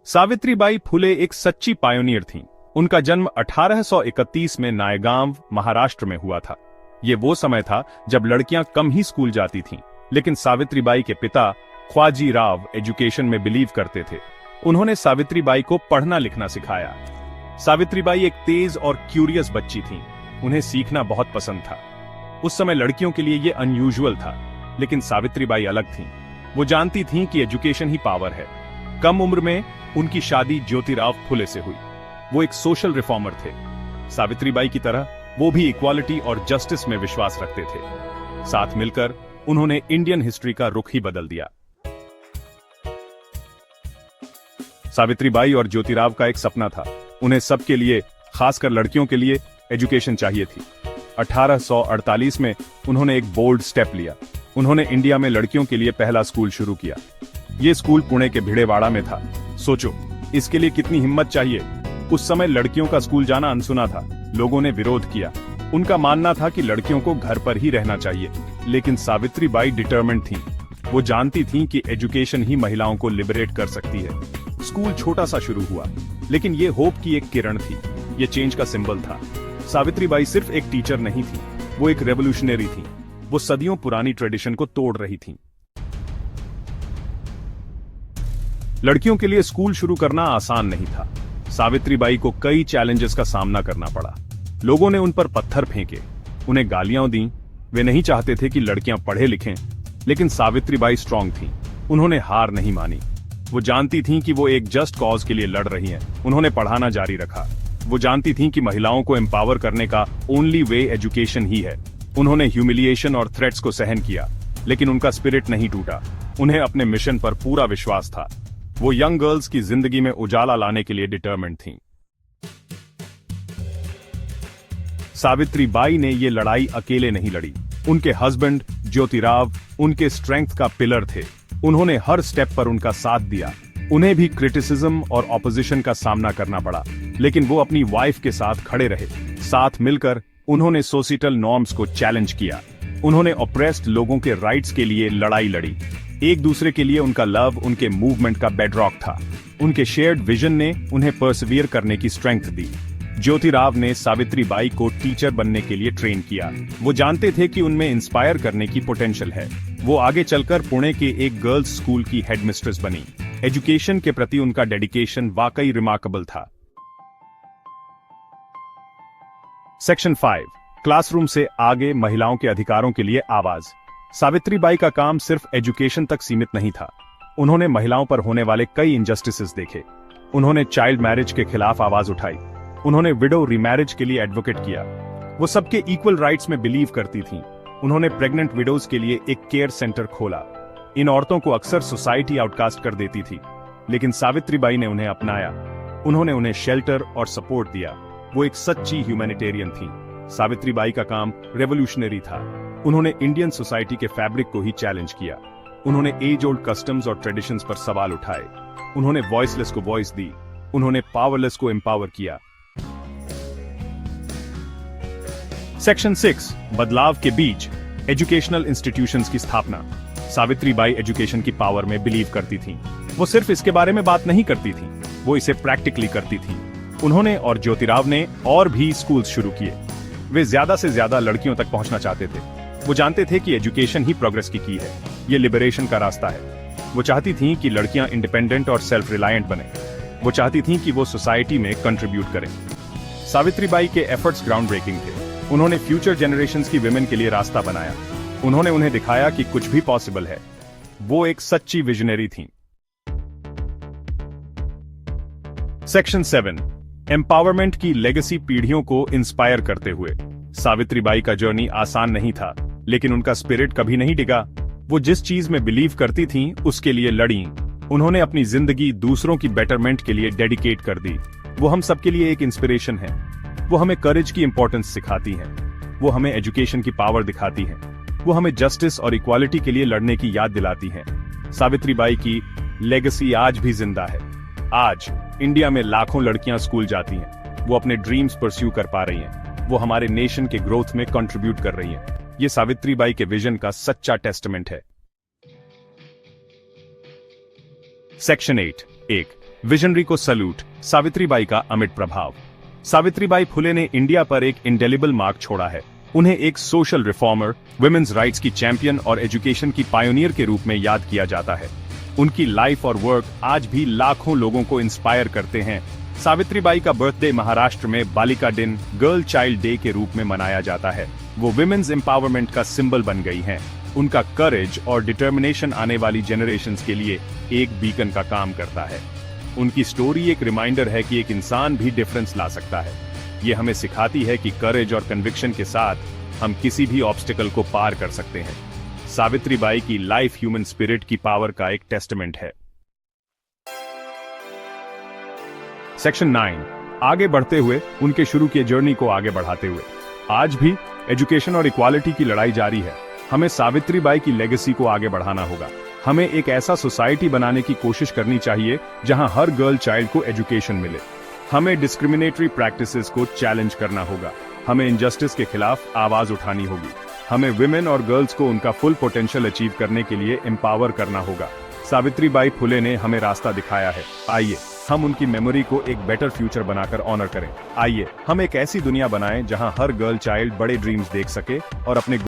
सावित्रीबाई फुले एक सच्ची पायोनियर थीं। उनका जन्म 1831 में नायगांव, महाराष्ट्र में हुआ था। ये वो समय था जब लड़कियां कम ही स्कूल जाती थीं, लेकिन सावित्रीबाई के पिता ख्वाजी राव एजुकेशन में बिलीव करते थे। उन्होंने सावित्रीबाई को पढ़ना लिखना सिखाया। सावित्रीबाई एक तेज और क्यूरियस बच्ची थीं। उन्हें सीखना बहुत पसंद था। उस समय लड़कियों के लिए ये अनयूजुअल था, लेकिन सावित्रीबाई अलग थीं। वो जानती थीं कि एजुकेशन ही पावर है। कम उम्र में उनकी शादी ज्योतिराव फुले से हुई। वो एक सोशल रिफॉर्मर थे। सावित्रीबाई की तरह वो भी इक्वालिटी और जस्टिस में विश्वास रखते थे। साथ मिलकर उन्होंने इंडियन हिस्ट्री का रुख ही बदल दिया। सावित्रीबाई और ज्योतिराव का एक सपना था। उन्हें सबके लिए, खासकर लड़कियों के लिए, एजुकेशन चाहिए थी। 1848 में उन्होंने एक बोल्ड स्टेप लिया। उन्होंने इंडिया में लड़कियों के लिए पहला स्कूल शुरू किया। यह स्कूल पुणे के भिड़ेवाड़ा में था। सोचो, इसके लिए कितनी हिम्मत चाहिए। उस समय लड़कियों का स्कूल जाना अनसुना था। लोगों ने विरोध किया। उनका मानना था कि लड़कियों को घर पर ही रहना चाहिए, लेकिन सावित्रीबाई डिटरमिन्ड थीं। वो जानती थीं कि एजुकेशन ही महिलाओं को लिबरेट कर सकती है। स्कूल छोटा सा शुरू हुआ, लेकिन ये होप की एक किरण थी। ये चेंज का सिंबल था। सावित्रीबाई सिर्फ एक टीचर नहीं थी, वो एक रेवोल्यूशनरी थी। वो सदियों पुरानी ट्रेडिशन को तोड़ रही थी। लड़कियों के लिए स्कूल शुरू करना आसान नहीं था। सावित्रीबाई को कई चैलेंजेस का सामना करना पड़ा। लोगों ने उन पर पत्थर फेंके, उन्हें गालियां दी। वे नहीं चाहते थे कि लड़कियां पढ़े लिखें, लेकिन सावित्रीबाई स्ट्रांग थीं। उन्होंने हार नहीं मानी। वो जानती थीं कि वो एक जस्ट कॉज के लिए लड़ रही हैं। उन्होंने पढ़ाना जारी रखा। वो जानती थीं कि महिलाओं को एम्पावर करने का ओनली वे एजुकेशन ही है। उन्होंने ह्यूमिलिएशन और थ्रेट्स को सहन किया, लेकिन उनका स्पिरिट नहीं टूटा। उन्हें अपने मिशन पर पूरा विश्वास था। वो यंग गर्ल्स की जिंदगी में उजाला लाने के लिए डिटरमिन्ड थीं। सावित्रीबाई ने ये लड़ाई अकेले नहीं लड़ी। उनके हस्बैंड ज्योतिराव उनके स्ट्रेंथ का पिलर थे। उन्होंने हर स्टेप पर उनका साथ दिया। उन्हें भी क्रिटिसिज्म और ऑपोजिशन का सामना करना पड़ा, लेकिन वो अपनी वाइफ के साथ खड़े रहे। साथ मिलकर उन्होंने सोसाइटल नॉर्म्स को चैलेंज किया। उन्होंने ऑप्रेस्ड लोगों के राइट्स के लिए लड़ाई लड़ी। एक दूसरे के लिए उनका लव उनके मूवमेंट का बेडरॉक था। उनके शेयर्ड विजन ने उन्हें पर्सवियर करने की स्ट्रेंथ दी। ज्योतिराव ने सावित्रीबाई को टीचर बनने के लिए ट्रेन किया। वो जानते थे कि उनमें इंस्पायर करने की पोटेंशियल है। वो आगे चलकर पुणे के एक गर्ल्स स्कूल की हेडमिस्ट्रेस बनी। एजुकेशन के प्रति उनका डेडिकेशन वाकई रिमार्केबल था। सेक्शन 5, क्लासरूम से आगे महिलाओं के अधिकारों के लिए आवाज। सावित्रीबाई का काम सिर्फ एजुकेशन तक सीमित नहीं था। उन्होंने महिलाओं पर होने वाले कई इनजस्टिसेस देखे। उन्होंने चाइल्ड मैरिज के खिलाफ आवाज उठाई। उन्होंने विडो रीमैरिज के लिए एडवोकेट किया। वो सबके इक्वल राइट्स में बिलीव करती थीं। उन्होंने प्रेग्नेंट विडोज के लिए एक केयर सेंटर खोला। इन औरतों को अक्सर सोसाइटी आउटकास्ट कर देती थी, लेकिन सावित्रीबाई ने उन्हें अपनाया। उन्होंने उन्हें शेल्टर और सपोर्ट दिया। वो एक सच्ची ह्यूमैनिटेरियन थी। सावित्रीबाई का काम रेवोल्यूशनरी था। उन्होंने इंडियन सोसाइटी के फैब्रिक को ही चैलेंज किया। उन्होंने एज ओल्ड कस्टम्स और ट्रेडिशंस पर सवाल उठाए। उन्होंने वॉइसलेस को वॉइस दी। उन्होंने पावरलेस को एम्पावर किया। सेक्शन 6, बदलाव के बीच एजुकेशनल इंस्टीट्यूशंस की स्थापना। सावित्रीबाई एजुकेशन की पावर में बिलीव करती थीं। वो सिर्फ इसके बारे में बात नहीं करती थीं, वो इसे प्रैक्टिकली करती थीं। उन्होंने और ज्योतिराव ने और भी स्कूल्स शुरू किए। वे ज्यादा से ज्यादा लड़कियों तक पहुंचना चाहते थे। वो जानते थे कि एजुकेशन ही प्रोग्रेस की है। ये लिबरेशन का रास्ता है। वो चाहती थीं कि लड़कियां इंडिपेंडेंट और सेल्फ रिलायंट बने। वो चाहती थीं कि वो सोसाइटी में कंट्रीब्यूट करें। सावित्रीबाई के एफर्ट्स ग्राउंड ब्रेकिंग थे। उन्होंने फ्यूचर जनरेशंस की विमेन के लिए रास्ता बनाया। उन्होंने उन्हें दिखाया कि कुछ भी पॉसिबल है। वो एक सच्ची विजनरी थीं। सेक्शन 7, एम्पावरमेंट की लेगेसी पीढ़ियों को इंस्पायर करते हुए। सावित्रीबाई का जर्नी आसान नहीं था, लेकिन उनका स्पिरिट कभी नहीं डिगा। वो जिस चीज में बिलीव करती थीं, उसके लिए लड़ी। उन्होंने अपनी जिंदगी दूसरों की बेटरमेंट के लिए डेडिकेट कर दी। वो हम सबके लिए एक इंस्पिरेशन है। वो हमें करेज की इंपॉर्टेंस सिखाती हैं। वो हमें एजुकेशन की पावर दिखाती हैं। वो हमें जस्टिस और इक्वालिटी के लिए लड़ने की याद दिलाती हैं। सावित्रीबाई की लेगेसी आज भी जिंदा है। आज इंडिया में लाखों लड़कियां स्कूल जाती हैं। वो अपने ड्रीम्स परस्यू कर पा रही हैं। वो हमारे नेशन के ग्रोथ में कंट्रीब्यूट कर रही हैं। ये सावित्रीबाई के विजन का सच्चा टेस्टमेंट है। सेक्शन 8, विजनरी को सल्यूट। सावित्रीबाई का अमिट प्रभाव। सावित्रीबाई फुले ने इंडिया पर एक इंडेलिबल मार्क छोड़ा है। उन्हें एक सोशल रिफॉर्मर, वुमेन्स राइट्स की चैंपियन और एजुकेशन की पायोनियर के रूप में याद किया जाता है। उनकी लाइफ और वर्क आज भी लाखों लोगों को इंस्पायर करते हैं। सावित्रीबाई का बर्थडे महाराष्ट्र में बालिका दिन, गर्ल चाइल्ड डे के रूप में मनाया जाता है। वो विमेन्स एम्पावरमेंट का सिंबल बन गई हैं। उनका करेज और डिटर्मिनेशन आने वाली जनरेशंस के लिए एक बीकन का काम करता है। उनकी स्टोरी एक रिमाइंडर है कि एक इंसान भी डिफरेंस ला सकता है। ये हमें सिखाती है कि करेज और कन्विक्शन के साथ हम किसी भी ऑब्स्टिकल को पार कर सकते हैं। सावित्रीबाई की लाइफ ह्यूमन स्पिरिट की पावर का एक टेस्टमेंट है। सेक्शन 9, आगे बढ़ते हुए उनके शुरू किए जर्नी को आगे बढ़ाते हुए। आज भी एजुकेशन और इक्वालिटी की लड़ाई जारी है। हमें सावित्रीबाई की लेगेसी को आगे बढ़ाना होगा। हमें एक ऐसा सोसाइटी बनाने की कोशिश करनी चाहिए जहां हर गर्ल चाइल्ड को एजुकेशन मिले। हमें डिस्क्रिमिनेटरी प्रैक्टिसेस को चैलेंज करना होगा। हमें इनजस्टिस के खिलाफ आवाज उठानी होगी। हमें विमेन और गर्ल्स को उनका फुल पोटेंशियल अचीव करने के लिए एम्पावर करना होगा। सावित्रीबाई फुले ने हमें रास्ता दिखाया है। आइए हम उनकी मेमोरी को एक बेटर फ्यूचर बनाकर ऑनर करें। आइए हम एक ऐसी दुनिया बनाएं जहां हर गर्ल चाइल्ड बड़े ड्रीम्स देख सके और अपने